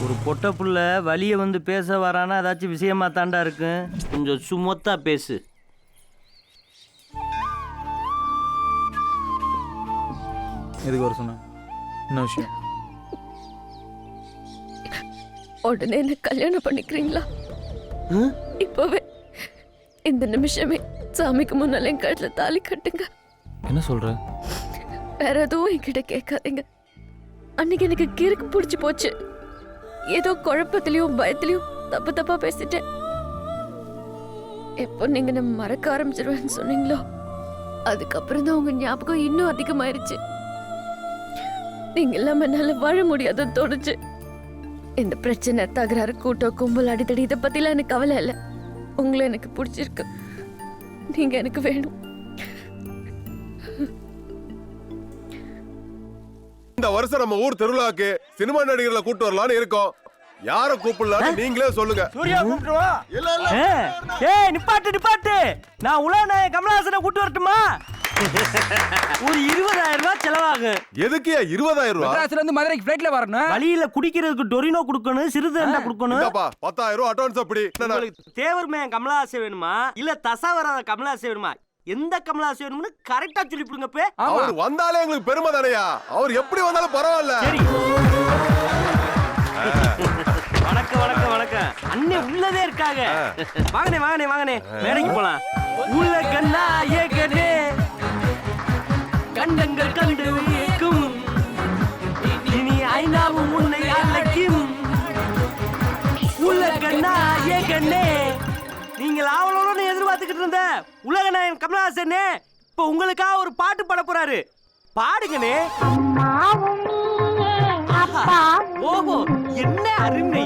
ஒரு பொட்ட புள்ள வலிய வந்து பேச வரானா ஏதாச்சும் விஷயமா தாண்டா இருக்கு. கொஞ்சம் சுமத்தா பேசு. எதுக்கு வர சொன்ன? என்ன விஷயம்? உடனே என்ன கல்யாணம் பண்ணிக்கிறீங்களா? இப்பவே இந்த நிமிஷமே சாமிக்கு முன்னால என் கழுத்துல தாலி கட்டுங்க. என்ன சொல்ற? வேற எதுவும் என்கிட்ட கேட்காதீங்க. அன்னைக்கு எனக்கு கிறுக்கு பிடிச்சி போச்சு. ஏதோ குழப்பத்திலயும் பயத்திலயும் தப்பு தப்பா பேசிட்டேன். எப்போ நீங்க நம்ம மறக்க ஆரம்பிச்சிருவேன்னு சொன்னீங்களோ அதுக்கப்புறம் தான் உங்க ஞாபகம் இன்னும் அதிகமாயிருச்சு. நீங்க இல்லாம என்னால வாழ முடியாதுன்னு தோணுச்சு. இந்த பிரச்சனை, தகராறு, கூட்டம், கும்பல், அடித்தடி இதை பத்திலாம் எனக்கு கவலை இல்லை. உங்களை எனக்கு பிடிச்சிருக்கு. நீங்க எனக்கு வேணும். இந்த வருஷம் நம்ம ஊர் திருவிழாக்கு சினிமா நடிகர்களை கூட்டு வரலாம்னு இருக்கோம். யார கூப்பிடலாம் நீங்களே சொல்லுங்க. சூர்யா கூப்பிடுவா. ஏய் நிப்பாட்டு. நான் உலகநாயகன் கமலஹாசனை கூட்டு வரட்டுமா? ஒரு 20,000 ரூபாய் செலவாகும். எதுக்கு 20,000 ரூபாய்? மெட்ராஸ்ல இருந்து மதுரைக்கு ஃளைட்ல வரணும். வழியில குடிக்கிறதுக்கு டொரினோ கொடுக்கணும், சிறுதண்டா கொடுக்கணும். 10,000 ரூபாய் அட்வான்ஸ். அப்படி தேவர்மேன் கமலஹாசன் வேணுமா இல்ல தசாவராத கமலஹாசன் வேணுமா? எந்த கமலஹாசன் வேணும்னு கரெக்டா சொல்லிப்புடுங்க. அவர் வந்தாலே எங்களுக்கு பெருமை தானையா. அவர் எப்படி வந்தாலும் பரவாயில்ல. சரி. வணக்கம். அண்ணே உள்ளதே இருக்காங்க. வாங்கனே மேடைக்கு போலாம். உள்ள கண்ணா ஏகனே கண்டங்கள் கண்டு வியக்கும். இனி ஐநாவும் உன்னை அழைக்கும். உள்ள கண்ணா ஏகனே நீங்கள் ஆவலோடு எதிர்பார்த்துக்கிட்டு இருந்த உலகநாயகன் கமலஹாசன் இப்ப உங்களுக்காக ஒரு பாட்டு பாட போறாரு. பாடுங்கனே. ஓஹோ, என்ன அருமை.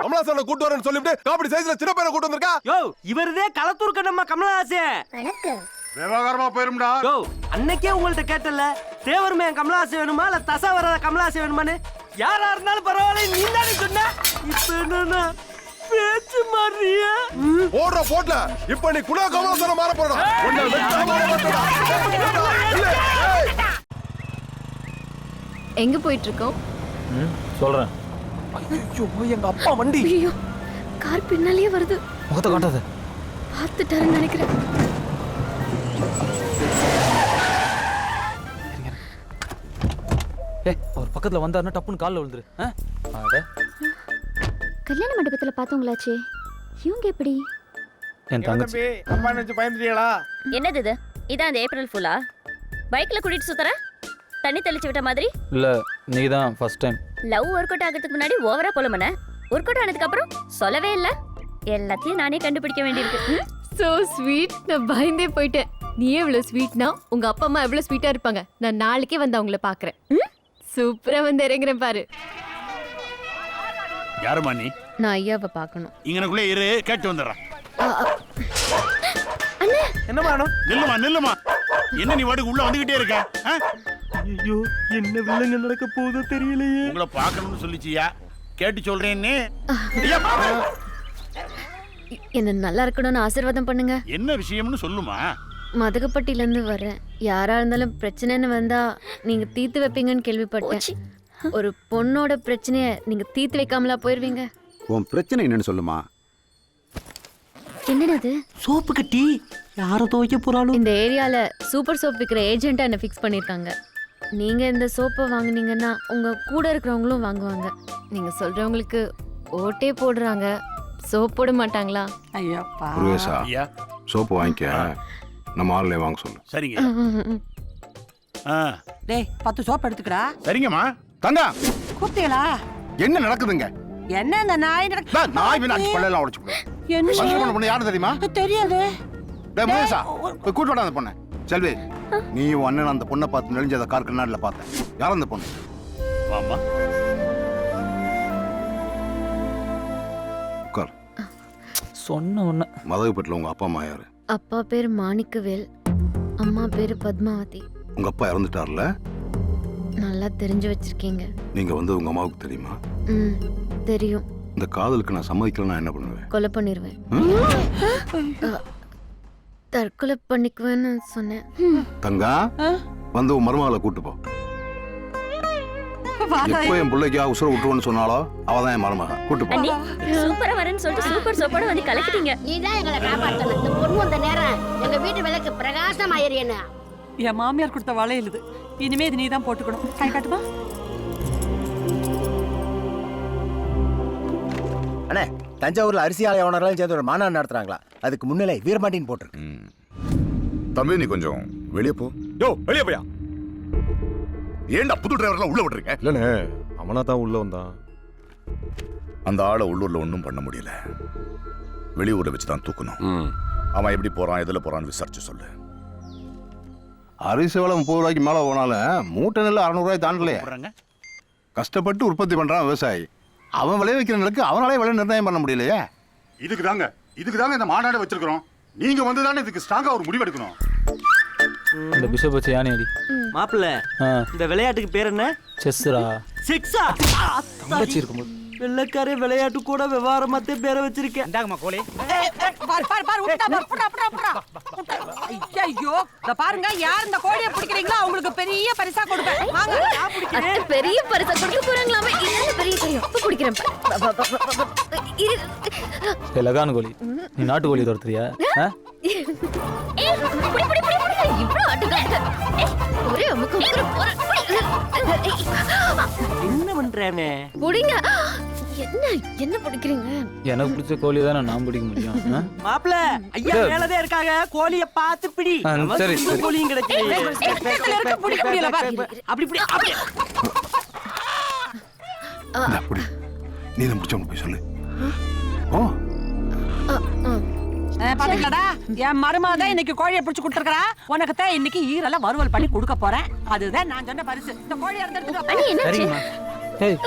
கமலஹாசனை கூட்டு வரேன்னு சொல்லிட்டு காமெடி சைஸ்ல சின்ன பையனை கூட்டு வந்திருக்கா. யோ, இவர்தே களத்தூர் கண்ணம்மா கமலஹாசன். விவகாரமா போயிரும்டா. யோ, அன்னைக்கே உங்கள்ட்ட கேட்டல தேவர்மேன் கமலஹாசன் வேணுமா இல்ல தசாவராத கமலஹாசன் வேணுமான்னு. யாரா இருந்தாலும் பரவாயில்ல, நீ தானே சொன்ன. இப்ப என்னன்னா பேச்சு மாறியா? போடுற போட்ல இப்ப நீ குணா கமலஹாசனை மாற போறடா. எங்க போயிட்டு இருக்கோம்? சொல்றேன். ஐயோ, எங்க அப்பா வண்டி. ஐயோ, கார் பின்னாலேயே வருது. முகத்தை காட்டாத. பார்த்துட்டாருன்னு நினைக்கிறேன். அவர் பக்கத்துல வந்தாருன்னா டப்புன்னு கால்ல விழுந்துரு. கல்யாண மண்டபத்துல பார்த்தவங்களாச்சே, இவங்க எப்படி? என் தங்கச்சி. அப்பா நினைச்சு பயந்துட்டீங்களா? என்னது இது? இதான் அந்த ஏப்ரல் ஃபுல்லா? பைக்ல கூட்டிட்டு சுத்தற? தண்ணி தெளிச்சு விட்ட மாதிரி? இல்ல, நீதான் first time. Love work out ஆகிறதுக்கு முன்னாடி ஓவரா போலமன. ஒர்க் அவுட் ஆனதுக்கு அப்புறம் சொல்லவே இல்ல. எல்லாத்தையும் நானே கண்டுபிடிக்க வேண்டியிருக்கு. So sweet. நான் பயந்தே போயிட்டேன். நீ எவ்வளவு ஸ்வீட்னா உங்க அப்பா அம்மா எவ்வளவு ஸ்வீட்டா இருப்பாங்க. நான் நாளைக்கே வந்து அவங்கள பாக்குறேன். சூப்பரா வந்து இறங்குறேன் பாரு. யாருமா நீ? நான் ஐயாவை பார்க்கணும். இங்கனக்குள்ளே இரு, கேட்டு வந்துடுறேன். அண்ணே, என்ன மானம்? நில்லுமா. என்ன நீ வாட்டுக்கு உள்ள வந்துகிட்டே இருக்க? ஐயோ, என்ன வில்லங்க நடக்க போதோ தெரியலையே. உங்களை பார்க்கணும்னு சொல்லிச்சியா? கேட்டு சொல்றேன்னு. என்ன நல்லா இருக்கணும்னு ஆசீர்வாதம் பண்ணுங்க. என்ன விஷயம்னு சொல்லுமா. மதகப்பட்டில இருந்து வரேன். யாரா இருந்தாலும் பிரச்சனைன்னு வந்தா நீங்க தீர்த்து வைப்பீங்கன்னு கேள்விப்பட்டேன். ஒரு பொண்ணோட பிரச்சனைய நீங்க தீர்த்து வைக்காமலா போயிருவீங்க? உன் பிரச்சனை என்னன்னு சொல்லுமா. என்னது? சோப்பு கட்டி யார துவைக்க போறாலும். இந்த ஏரியால சூப்பர் சோப் விற்கிற ஏஜென்ட்டா என்ன ஃபிக்ஸ் பண்ணிருக்காங்க. நீங்க இந்த சோப்பை வாங்குனீங்கன்னா உங்க கூட இருக்கிறவங்களும் வாங்குவாங்க. நீங்க சொல்றவங்களுக்கு ஓட்டே போடுறாங்க, சோப் போட மாட்டாங்களா? முருகேசா, சோப்பு வாங்கிக்க, நம்ம ஆள்ல வாங்க சொல்லு. சரிங்க. டேய் 10 சோப் எடுத்துக்கடா. சரிங்கம்மா. தங்க கூப்பிட்டீங்களா? என்ன நடக்குதுங்க? என்ன இந்த நாய் நாய் வினாச்சு பல்லெல்லாம் உடைச்சு போடு. என்ன ஃபங்க்ஷன் பண்ண யாரு தெரியுமா? தெரியாது. டேய் முருகேசா, போய் கூட்டி வாடா அந்த பொண்ணை. செல்வி, நீ உன் அண்ணன் அந்த பொண்ணை பார்த்து நெளிஞ்சத கார் கண்ணாடில பார்த்தேன். யார் அந்த பொண்ணு? வாமா. உட்கார். சொன்ன உடனே. மதகுப்பட்டில் உங்க அப்பா அம்மா யாரு? அப்பா பேர் மாணிக்கவேல், அம்மா பேர் பத்மாவதி. உங்க அப்பா இறந்துட்டார்ல? நல்லா தெரிஞ்சு வச்சிருக்கீங்க. நீங்க வந்து உங்க அம்மாவுக்கு தெரியுமா? தெரியும். இந்த காதலுக்கு நான் சம்மதிக்கலன்னா என்ன பண்ணுவேன்? கொலை பண்ணிடுவேன். தற்கொலை பண்ணிக்குவேன்னு சொன்னேன். தங்கம் வந்து உன் மருமகளை கூட்டு போ. எப்போ என் பிள்ளைக்கா உசுர விட்டுருவோன்னு சொன்னாலோ அவதான் என் மருமக. கூட்டு போ. அண்ணி சூப்பரா வரேன்னு சொல்லிட்டு சூப்பர் சோப்போட வந்து கலக்கிட்டீங்க. நீதான் எங்களை காப்பாத்தணும். இந்த பொண்ணு வந்த நேரம் எங்க வீட்டு விளக்கு பிரகாசம் ஆயிரியன்னு. என் மாமியார் கொடுத்த வளையல் இது. இனிமே இது நீதான் போட்டுக்கணும். கை காட்டுமா? அண்ணே, தஞ்சாவூர்ல அரிசி ஆலய ஓனர்களாம் சேர்ந்து ஒரு மாநாடு நடத்துறாங்களா? அதுக்கு முன்னிலை வீரமாட்டின்னு போட்டிருக்கு. தம்பி நீ கொஞ்சம் வெளியே போ. யோ வெளியே போயா. ஏன்டா புது டிரைவர்லாம் உள்ள விட்டுருங்க? இல்லண்ணே, அவனா தான் உள்ள வந்தான். அந்த ஆளை உள்ளூர்ல ஒன்றும் பண்ண முடியல. வெளியூர்ல வச்சு தான் தூக்கணும். அவன் எப்படி போறான், எதுல போறான்னு விசாரிச்சு சொல்லு. அரிசி விலை 30 ரூபாய்க்கு மேல போனாலும் மூட்டை நெல் 600 ரூபாய் தாண்டலையே. கஷ்டப்பட்டு உற்பத்தி பண்றான் விவசாயி. அவன் விளைய வைக்கிற நெல்லுக்கு அவனாலே விலை நிர்ணயம் பண்ண முடியலையே. இதுக்கு தாங்க இந்த மாநாடு வச்சிருக்கிறோம். நீங்க வந்து தானே இதுக்கு ஸ்ட்ராங்கா ஒரு முடிவு எடுக்கணும். இந்த பிஷப் வச்சு யானை அடி. மாப்பிள்ள, இந்த விளையாட்டுக்கு பேர் என்ன? செஸ்ஸுரா. சிக்ஸா? தங்கச்சி இருக்கும்போது வெள்ளக்காரே விளையாட்டு கூட விவகாரமாத்தே பேரை வச்சிருக்கேன். இந்தாங்கம்மா கோழி. பாரு ஐயோ, இத பாருங்க, யார் இந்த கோழியை பிடிக்கிறீங்களோ அவங்களுக்கு பெரிய பரிசா கொடுப்பேன். வாங்க. நான் பிடிக்கிறேன். பெரிய பரிசா கொடுக்க போறாங்களாமே. என்ன பெரிய தெரியும். அப்ப பிடிக்கிறேன். லகான் கோழி. நீ நாட்டு கோழி தோர்த்துறியா? இவ்ளோ ஆட்டுக்காட்டு. ஒரே அமுக்கு என்ன பண்றேனே? புடிங்க. என்ன பிடிக்கிறீங்க? எனக்கு பிடிச்ச கோழி தானே நான் பிடிக்க முடியும். மாப்பிள்ள, ஐயா மேலதே இருக்காங்க. கோழிய பார்த்து பிடி. சரி சரி. கோழியும் கிடைக்கல. பிடிக்க முடியல பாரு. அப்படி நீ தான் முடிச்சவங்க போய் சொல்லு. ஓ பாத்தீங்களாடா, என் மருமக தான் இன்னைக்கு கோழியை பிடிச்சு கொடுத்துருக்கா. உனக்கு தான் இன்னைக்கு ஈரெல்லாம் வறுவல் பண்ணி கொடுக்க போறேன். அதுதான் நான் சொன்ன பரிசு. இந்த கோழியை எடுத்துட்டு சரிங்கம்மா. ஏய்,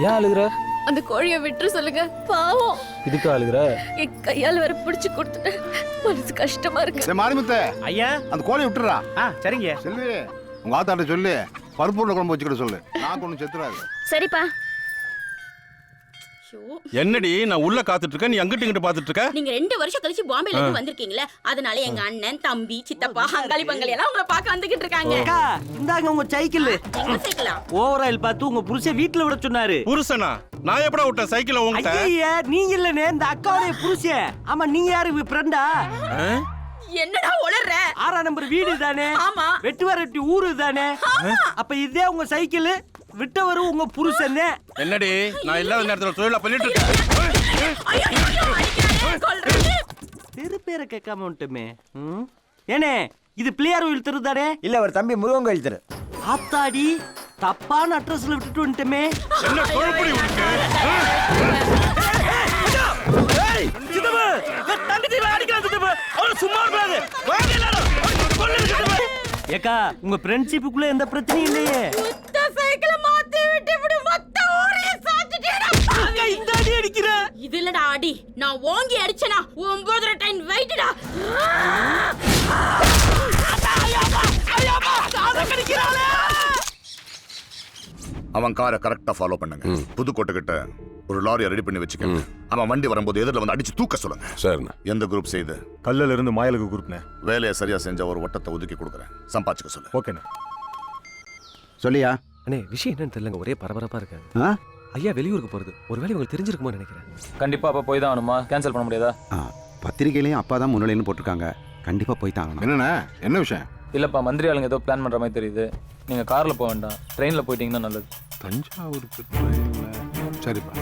ஏன் அழுகுற? அந்த கோழியை விட்டு சொல்லுங்க. பாவம். இதுக்கு அழுகுற? என் கையால வர பிடிச்சு கொடுத்துட்டு மனசு கஷ்டமா இருக்கு. மாரிமுத்து ஐயா, அந்த கோழியை விட்டுறா. சரிங்க. செல்வி, உங்க ஆத்தாட்ட சொல்லு பருப்பு குழம்பு வச்சுக்கிட சொல்லு. நான் கொண்டு செத்துறாது. சரிப்பா. என்னடி நான் உள்ள காத்துட்டு இருக்கேன், நீ அங்கிட்டு இங்கிட்டு பாத்துட்டு இருக்க. நீங்க 2 வருஷம் கழிச்சு பாம்பேல இருந்து வந்திருக்கீங்களே, அதனால எங்க அண்ணன், தம்பி, சித்தப்பா, அங்காளி பங்காளி எல்லாம் உங்களை பார்க்க வந்துகிட்டு இருக்காங்க. அக்கா, இந்தாங்க உங்க சைக்கிள். எங்க சேர்க்கலாம்? ஓவர் ஆயில் பார்த்து உங்க புருஷன் வீட்டுல விட சொன்னாரு. புருஷனா? நான் எப்படா விட்டேன் சைக்கிள உங்ககிட்ட? ஐயா, நீங்க இல்லனே, இந்த அக்காவுடைய புருஷன். ஆமா, நீங்க யாரு ஃப்ரெண்டா? என்னடா உளறற? 6ஆம் நம்பர் வீடு தானே? ஆமா. வெட்டுவரட்டி ஊரு தானே? அப்ப இதே உங்க சைக்கிள், விட்டவரு உங்க புருஷன். என்னடி நான் இல்லாத நேரத்துல தொழிலா பண்ணிட்டு இருக்கேன். தெரு பேரை கேட்காம வந்துட்டுமே. ஏனே, இது பிள்ளையார் கோயில் தெரு தானே? இல்ல, ஒரு தம்பி முருகன் கோயில் தெரு. ஆத்தாடி, தப்பான அட்ரஸ்ல விட்டுட்டு வந்துட்டுமே. என்ன குழப்படி உனக்கு? ஏக்கா, உங்க ஃப்ரெண்ட்ஷிப்புக்குள்ள எந்த பிரச்சனையும் இல்லையே. இது இல்லடா அடி, நான் ஓங்கி அடிச்சனா 9 டைம் வெயிட்டடா. அவன் காரை கரெக்டா ஃபாலோ பண்ணுங்க. புதுக்கோட்டை கிட்ட ஒரு லாரியை ரெடி பண்ணி வச்சுக்கங்க. அவன் வண்டி வரும்போது எதிரில் வந்து அடிச்சு தூக்க சொல்லுங்க. சரிண்ணா. எந்த குரூப் செய்து? கல்லுல இருந்து மாயலுக்கு குரூப்ண்ணே. வேலையை சரியா செஞ்ச ஒரு வட்டத்தை ஒதுக்கி கொடுக்குறேன். சம்பாதிச்சுக்க சொல்லு. ஓகேண்ணே. சொல்லியா? அண்ணே, விஷயம் என்னன்னு தெரியலங்க, ஒரே பரபரப்பா இருக்கு. ஐயா வெளியூருக்கு போறது, ஒருவேளை உங்களுக்கு தெரிஞ்சிருக்குமோ நினைக்கிறேன். கண்டிப்பா அப்ப போய் தான் ஆகணுமா? கேன்சல் பண்ண முடியாதா? பத்திரிகையிலையும் அப்பா தான் முன்னிலைன்னு போட்டிருக்காங்க. கண்டிப்பா போய் தான் ஆகணும். என்னண்ணே, என்ன விஷயம்? இல்லப்பா, மந்திரி ஆளுங்க ஏதோ பிளான் பண்ற மாதிரி தெரியுது. நீங்க கார்ல போக வேண்டாம், ட்ரெயின்ல போயிட்டீங்கன்னா நல்லது. தஞ்சாவூருக்கு சரிப்பா.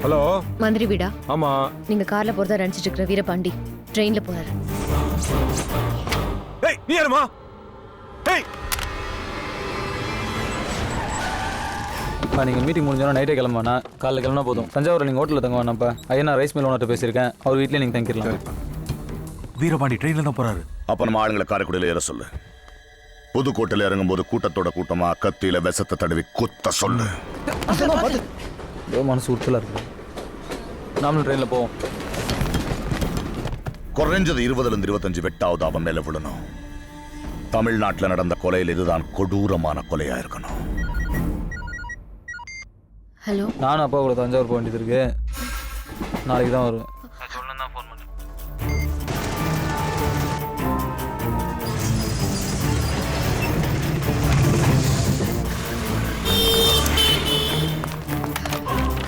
ஹலோ, மந்திரி வீடா? ஆமா. நீங்க கார்ல போறதா நினைச்சிட்டு இருக்கிற வீரபாண்டி ட்ரெயின்ல போறாரு. ஏய், நீ யாருமா? ஏய், நீங்கள் மீட்டிங் முடிஞ்சோன்னா நைட்டே கிளம்புவானா? காலைல கிளம்புனா போதும். தஞ்சாவூரில் நீங்கள் ஹோட்டலில் தங்க வேணாப்பா. ஐயா, ரைஸ் மில் ஓனர்கிட்ட பேசியிருக்கேன். அவர் வீட்டிலே நீங்கள் தங்கிடலாம். வீரபாண்டி ட்ரெயினில் தான் போறாரு. அப்ப நம்ம ஆளுங்களை காரைக்குடியில் ஏற சொல்லு. புதுக்கோட்டையில் இறங்கும்போது கூட்டத்தோட கூட்டமா கத்தியில விஷத்தை தடவி குத்த சொல்லு. ஏதோ மனசு உறுத்தலாக இருக்கு. நாமளும் ட்ரெயினில் போவோம். குறைஞ்சது 20-25 வெட்டாவது அவன் மேல விடணும். தமிழ்நாட்டில் நடந்த கொலையில் இதுதான் கொடூரமான கொலையா இருக்கணும். ஹலோ நானும் அப்பா கூட தஞ்சாவூர் போக வேண்டியது இருக்கு. நாளைக்கு தான் வருவேன். சொல்லணும் தான் ஃபோன் பண்ணேன்.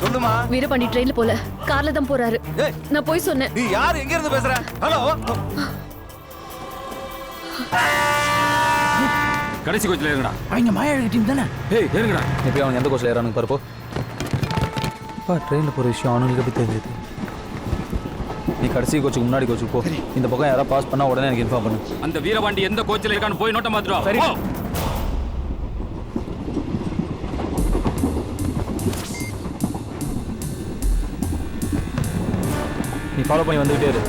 சொல்லுமா. வீரபாண்டி ட்ரெயின்ல போல கார்ல தான் போறாரு. நான் போய் சொன்னேன். நீ யார், எங்க இருந்து பேசுற? ஹலோ. கடைசி கோச்சில் இருங்கடா. அவங்க மாயாழி டீம் தானே? ஏய் இருங்கடா. எப்படி அவனுக்கு எந்த கோச்சில் ஏறானுங்க பாருப்போ. அப்பா ட்ரெயினில் போகிற விஷயம் அவனுக்கு எப்படி தெரிஞ்சது? நீ கடைசி கோச்சுக்கு முன்னாடி கோச்சுக்கு போ. இந்த பக்கம் யாராவது பாஸ் பண்ணால் உடனே எனக்கு இன்ஃபார்ம் பண்ணு. அந்த வீரபாண்டி எந்த கோச்சில் இருக்கான்னு போய் நோட்ட மாத்திரம். சரி. நீ ஃபாலோ பண்ணி வந்துகிட்டே இரு.